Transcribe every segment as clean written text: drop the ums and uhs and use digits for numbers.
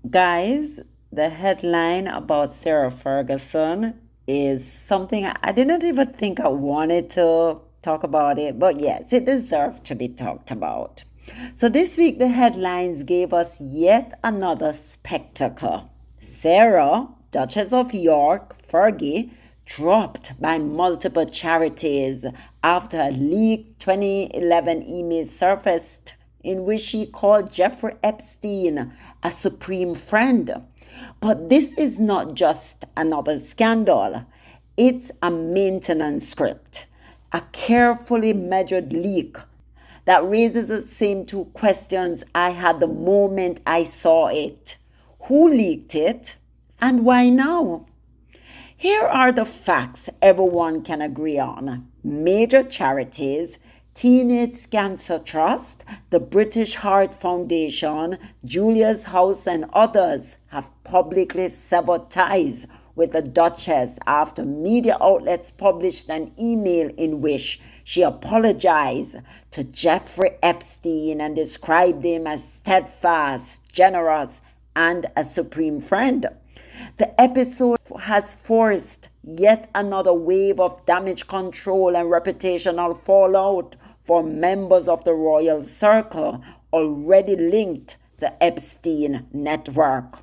Guys, the headline about Sarah Ferguson is something I didn't even think I wanted to talk about it, but yes, it deserved to be talked about. So this week, the headlines gave us yet another spectacle. Sarah, Duchess of York, Fergie, dropped by multiple charities after a leaked 2011 email surfaced in which she called Jeffrey Epstein a supreme friend. But this is not just another scandal, it's a maintenance script, a carefully measured leak that raises the same two questions I had the moment I saw it. Who leaked it? And why now? Here are the facts everyone can agree on. Major charities, Teenage Cancer Trust, the British Heart Foundation, Julia's House, and others have publicly severed ties with the Duchess after media outlets published an email in which she apologized to Jeffrey Epstein and described him as steadfast, generous, and a supreme friend. The episode has forced yet another wave of damage control and reputational fallout for members of the royal circle already linked to Epstein network.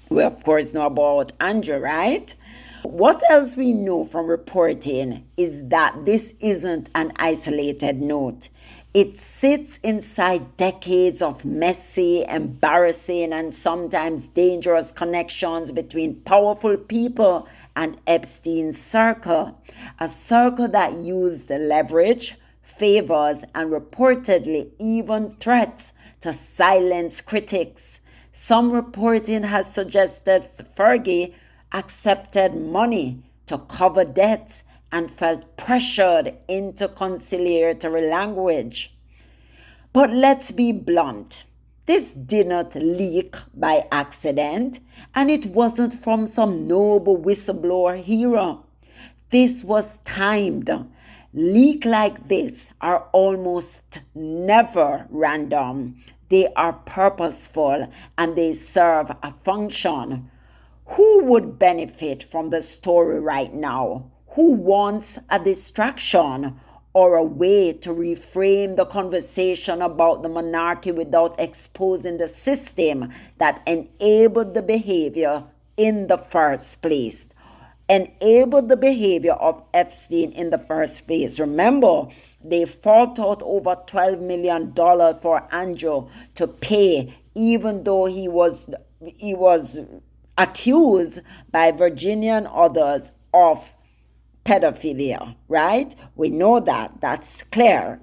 We of course know about Andrew, right? What else we know from reporting is that this isn't an isolated note. It sits inside decades of messy, embarrassing, and sometimes dangerous connections between powerful people and Epstein's circle, a circle that used leverage, favors, and reportedly even threats to silence critics. Some reporting has suggested Fergie accepted money to cover debts and felt pressured into conciliatory language. But let's be blunt. This did not leak by accident, and it wasn't from some noble whistleblower hero. This was timed. Leaks like this are almost never random. They are purposeful and they serve a function. Who would benefit from the story right now? Who wants a distraction or a way to reframe the conversation about the monarchy without exposing the system that enabled the behavior in the first place? Enabled the behavior of Epstein in the first place. Remember, they fought out over $12 million for Andrew to pay, even though he was accused by Virginia and others of pedophilia, right? We know that. That's clear.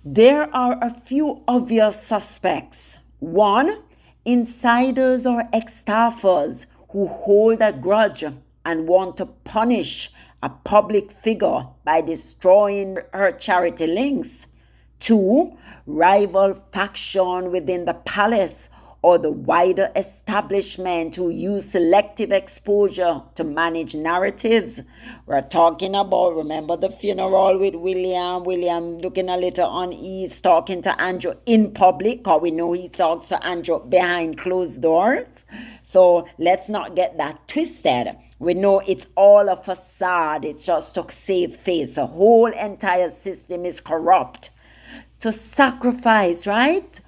There are a few obvious suspects. One, insiders or ex-staffers who hold a grudge and want to punish a public figure by destroying her charity links. Two, rival faction within the palace or the wider establishment who use selective exposure to manage narratives. We're talking about, remember the funeral with William looking a little uneasy, talking to Andrew in public, because we know he talks to Andrew behind closed doors. So let's not get that twisted. We know it's all a facade. It's just to save face. The whole entire system is corrupt. To sacrifice, right?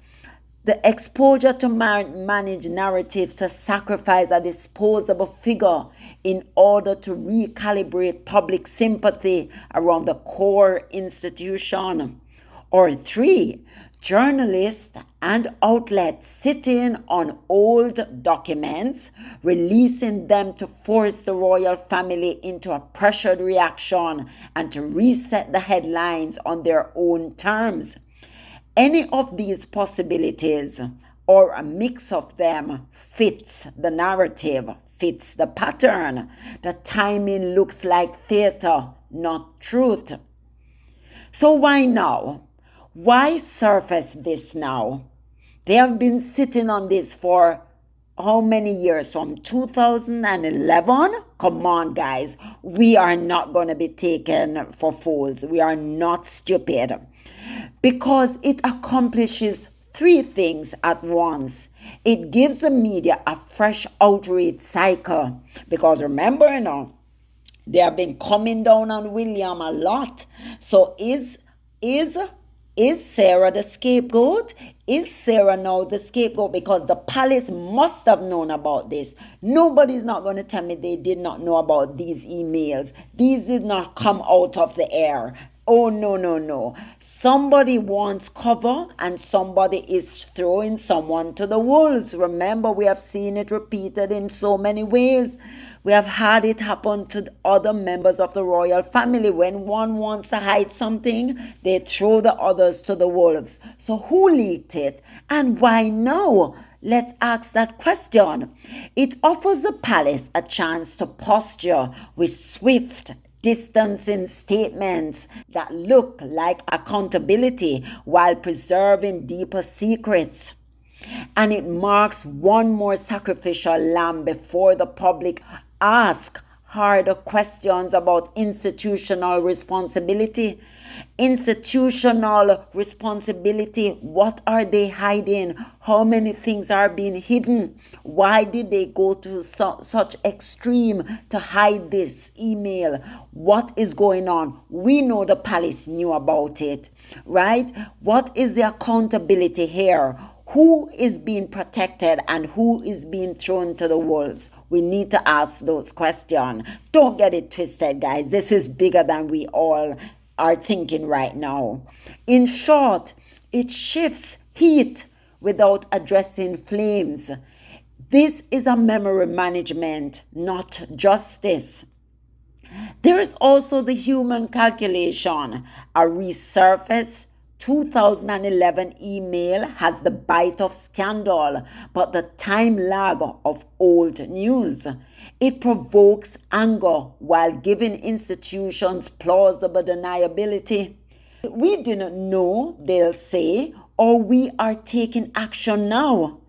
The exposure to manage narratives, to sacrifice a disposable figure in order to recalibrate public sympathy around the core institution. Or three, journalists and outlets sitting on old documents, releasing them to force the royal family into a pressured reaction and to reset the headlines on their own terms. Any of these possibilities, or a mix of them, fits the narrative, fits the pattern. The timing looks like theater, not truth. So why now? Why surface this now? They have been sitting on this for how many years? From 2011? Come on, guys. We are not going to be taken for fools. We are not stupid. Because it accomplishes three things at once. It gives the media a fresh outrage cycle. Because remember, they have been coming down on William a lot. So is is Sarah the scapegoat? Is Sarah now the scapegoat? Because the palace must have known about this. Nobody's not going to tell me they did not know about these emails. These did not come out of the air. Oh, no, no, no. Somebody wants cover and somebody is throwing someone to the wolves. Remember, we have seen it repeated in so many ways. We have had it happen to other members of the royal family. When one wants to hide something, they throw the others to the wolves. So who leaked it and why now? Let's ask that question. It offers the palace a chance to posture with swift, distancing statements that look like accountability while preserving deeper secrets. And it marks one more sacrificial lamb before the public ask harder questions about institutional responsibility. Institutional responsibility. What are they hiding? How many things are being hidden? Why did they go to such extreme to hide this email? What is going on? We know the palace knew about it, right? What is the accountability here? Who is being protected and who is being thrown to the wolves? We need to ask those questions. Don't get it twisted, guys. This is bigger than we all are thinking right now. In short, it shifts heat without addressing flames. This is a memory management, not justice. There is also the human calculation. A resurfaced 2011 email has the bite of scandal, but the time lag of old news. It provokes anger while giving institutions plausible deniability. We didn't know, they'll say, or we are taking action now.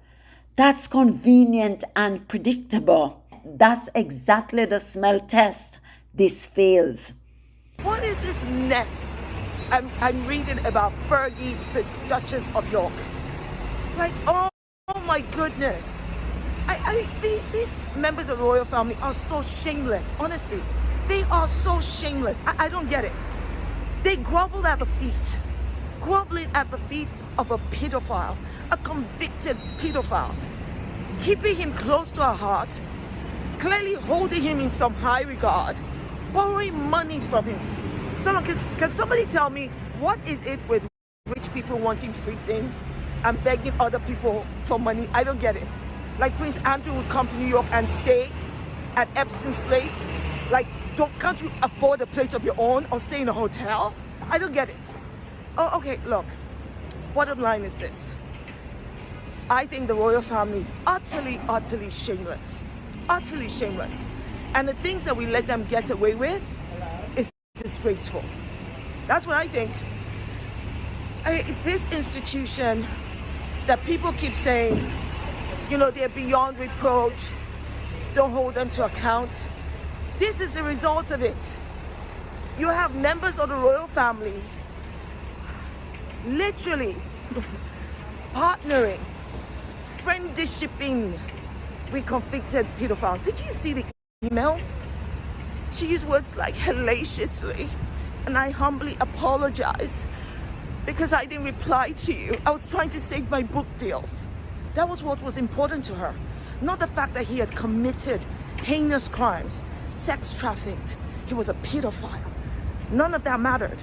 That's convenient and predictable. That's exactly the smell test. This fails. What is this mess? I'm reading about Fergie, the Duchess of York. Like, oh my goodness. These members of the royal family are so shameless, honestly. They are so shameless. I don't get it. They groveled at the feet, groveling at the feet of a pedophile, a convicted pedophile, keeping him close to our heart, clearly holding him in some high regard, borrowing money from him. Can somebody tell me what is it with rich people wanting free things and begging other people for money? I don't get it. Like Prince Andrew would come to New York and stay at Epstein's place. Like, can't you afford a place of your own or stay in a hotel? I don't get it. Oh, okay, look. Bottom line is this. I think the royal family is utterly, utterly shameless. Utterly shameless. And the things that we let them get away with is disgraceful. That's what I think. This institution that people keep saying, they're beyond reproach, don't hold them to account. This is the result of it. You have members of the royal family literally partnering, friendshiping with convicted pedophiles. Did you see the emails? She used words like hellaciously, and I humbly apologize because I didn't reply to you. I was trying to save my book deals. That was what was important to her, not the fact that he had committed heinous crimes, sex trafficked, he was a pedophile. None of that mattered.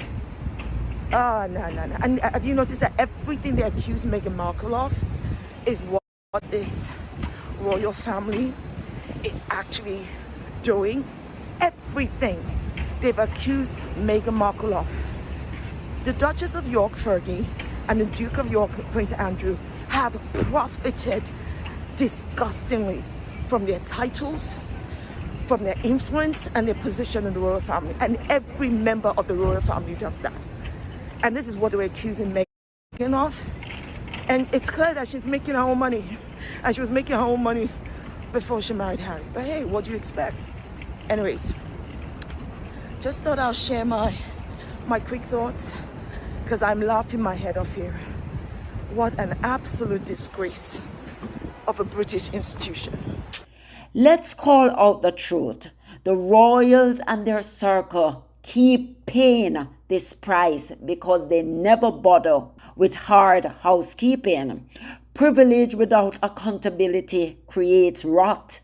No. And have you noticed that everything they accuse Meghan Markle of is what this royal family is actually doing? Everything they've accused Meghan Markle of. The Duchess of York, Fergie, and the Duke of York, Prince Andrew, have profited disgustingly from their titles, from their influence and their position in the royal family. And every member of the royal family does that. And this is what they were accusing Meghan of. And it's clear that she's making her own money. And she was making her own money before she married Harry. But hey, what do you expect? Anyways, just thought I'll share my quick thoughts because I'm laughing my head off here. What an absolute disgrace of a British institution. Let's call out the truth. The royals and their circle keep paying this price because they never bother with hard housekeeping. Privilege without accountability creates rot.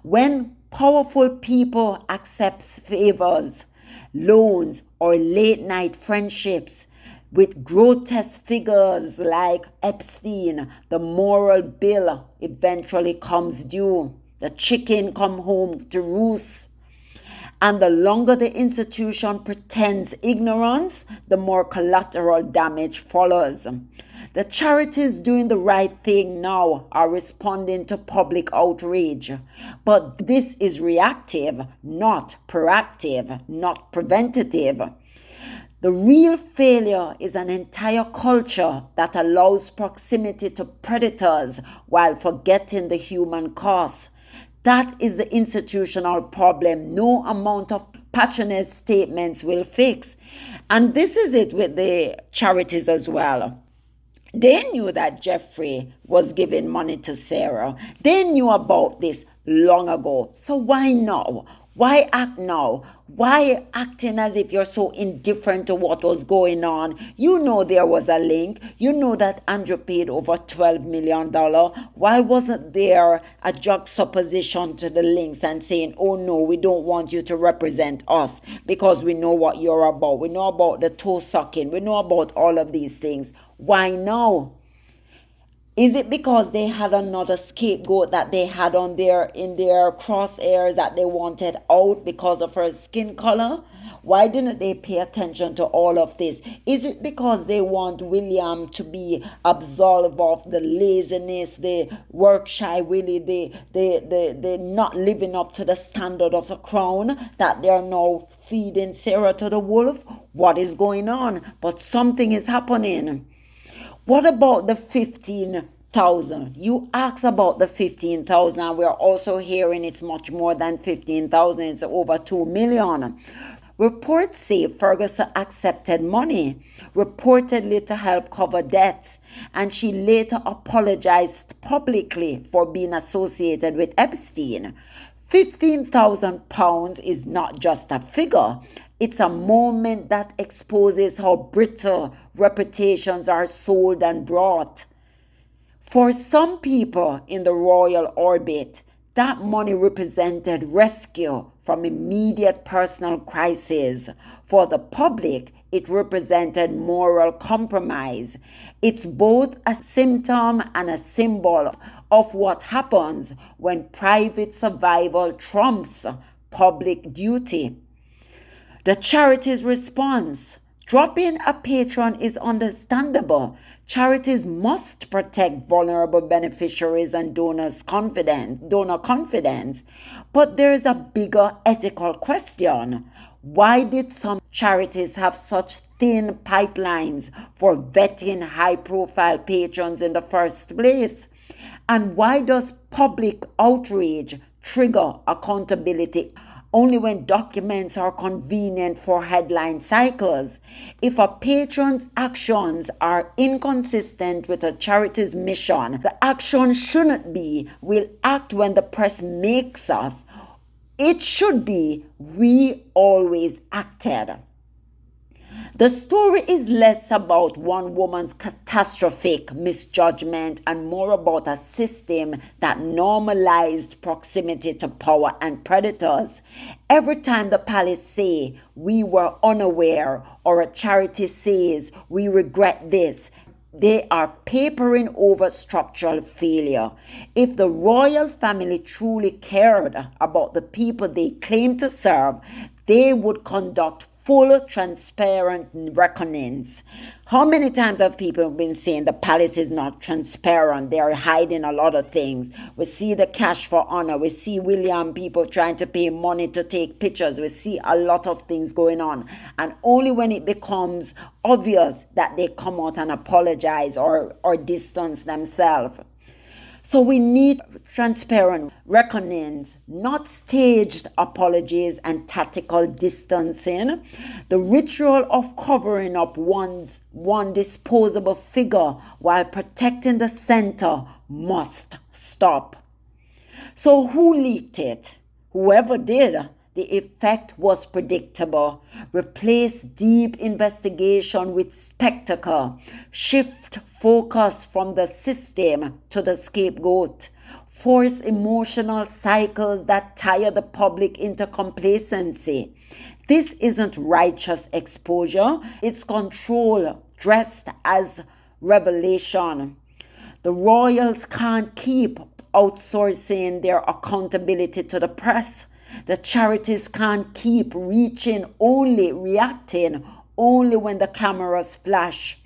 When powerful people accept favors, loans, or late night friendships with grotesque figures like Epstein, the moral bill eventually comes due. The chicken come home to roost. And the longer the institution pretends ignorance, the more collateral damage follows. The charities doing the right thing now are responding to public outrage. But this is reactive, not proactive, not preventative. The real failure is an entire culture that allows proximity to predators while forgetting the human cost. That is the institutional problem no amount of passionate statements will fix. And this is it with the charities as well. They knew that Jeffrey was giving money to Sarah. They knew about this long ago. So why now? Why act now? Why acting as if you're so indifferent to what was going on? You know there was a link. You know that Andrew paid over $12 million. Why wasn't there a juxtaposition to the links and saying, oh no, we don't want you to represent us because we know what you're about. We know about the toe sucking. We know about all of these things. Why now? Is it because they had another scapegoat that they had on in their crosshairs that they wanted out because of her skin color? Why didn't they pay attention to all of this? Is it because they want William to be absolved of the laziness, the work shy Willie, the not living up to the standard of the crown, that they are now feeding Sarah to the wolf? What is going on? But something is happening. What about the 15,000? You asked about the 15,000. We're also hearing it's much more than 15,000. It's over 2 million. Reports say Ferguson accepted money, reportedly to help cover debts, and she later apologized publicly for being associated with Epstein. £15,000 is not just a figure. It's a moment that exposes how brittle reputations are sold and brought. For some people in the royal orbit, that money represented rescue from immediate personal crisis. For the public, it represented moral compromise. It's both a symptom and a symbol of what happens when private survival trumps public duty. The charity's response: dropping a patron is understandable. Charities must protect vulnerable beneficiaries and donor confidence. But there is a bigger ethical question. Why did some charities have such thin pipelines for vetting high-profile patrons in the first place? And why does public outrage trigger accountability only when documents are convenient for headline cycles? If a patron's actions are inconsistent with a charity's mission, the action shouldn't be, we'll act when the press makes us. It should be, we always acted. The story is less about one woman's catastrophic misjudgment and more about a system that normalized proximity to power and predators. Every time the palace say, we were unaware, or a charity says, we regret this, they are papering over structural failure. If the royal family truly cared about the people they claim to serve, they would conduct full, transparent reckonings. How many times have people been saying the palace is not transparent? They are hiding a lot of things. We see the cash for honor. We see William people trying to pay money to take pictures. We see a lot of things going on. And only when it becomes obvious that they come out and apologize or distance themselves. So we need transparent reckonings, not staged apologies and tactical distancing. The ritual of covering up one disposable figure while protecting the center must stop. So who leaked it? Whoever did. The effect was predictable. Replace deep investigation with spectacle. Shift focus from the system to the scapegoat. Force emotional cycles that tire the public into complacency. This isn't righteous exposure, it's control dressed as revelation. The royals can't keep outsourcing their accountability to the press. The charities can't keep reaching reacting only when the cameras flash.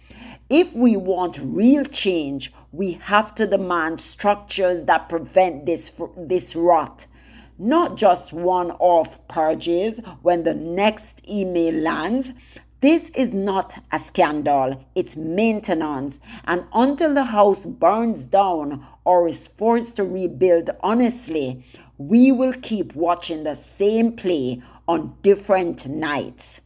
If we want real change, we have to demand structures that prevent this rot. Not just one-off purges when the next email lands. This is not a scandal, it's maintenance. And until the house burns down or is forced to rebuild honestly, we will keep watching the same play on different nights.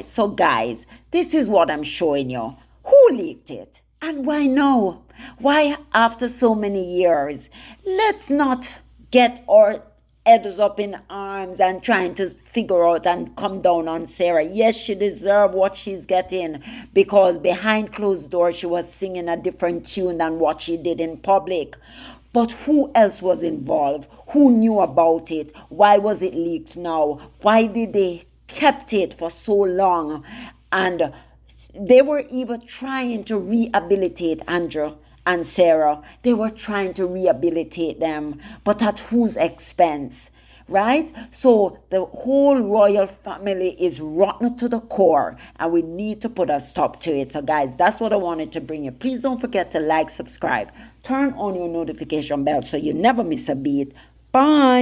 So guys, this is what I'm showing you. Who leaked it? And why now? Why after so many years? Let's not get our heads up in arms and trying to figure out and come down on Sarah. Yes, she deserves what she's getting because behind closed doors she was singing a different tune than what she did in public. But who else was involved? Who knew about it? Why was it leaked now? Why did they kept it for so long? And they were even trying to rehabilitate Andrew and Sarah. They were trying to rehabilitate them, but at whose expense? Right? So the whole royal family is rotten to the core and we need to put a stop to it. So guys, that's what I wanted to bring you. Please don't forget to like, subscribe, turn on your notification bell so you never miss a beat. Bye.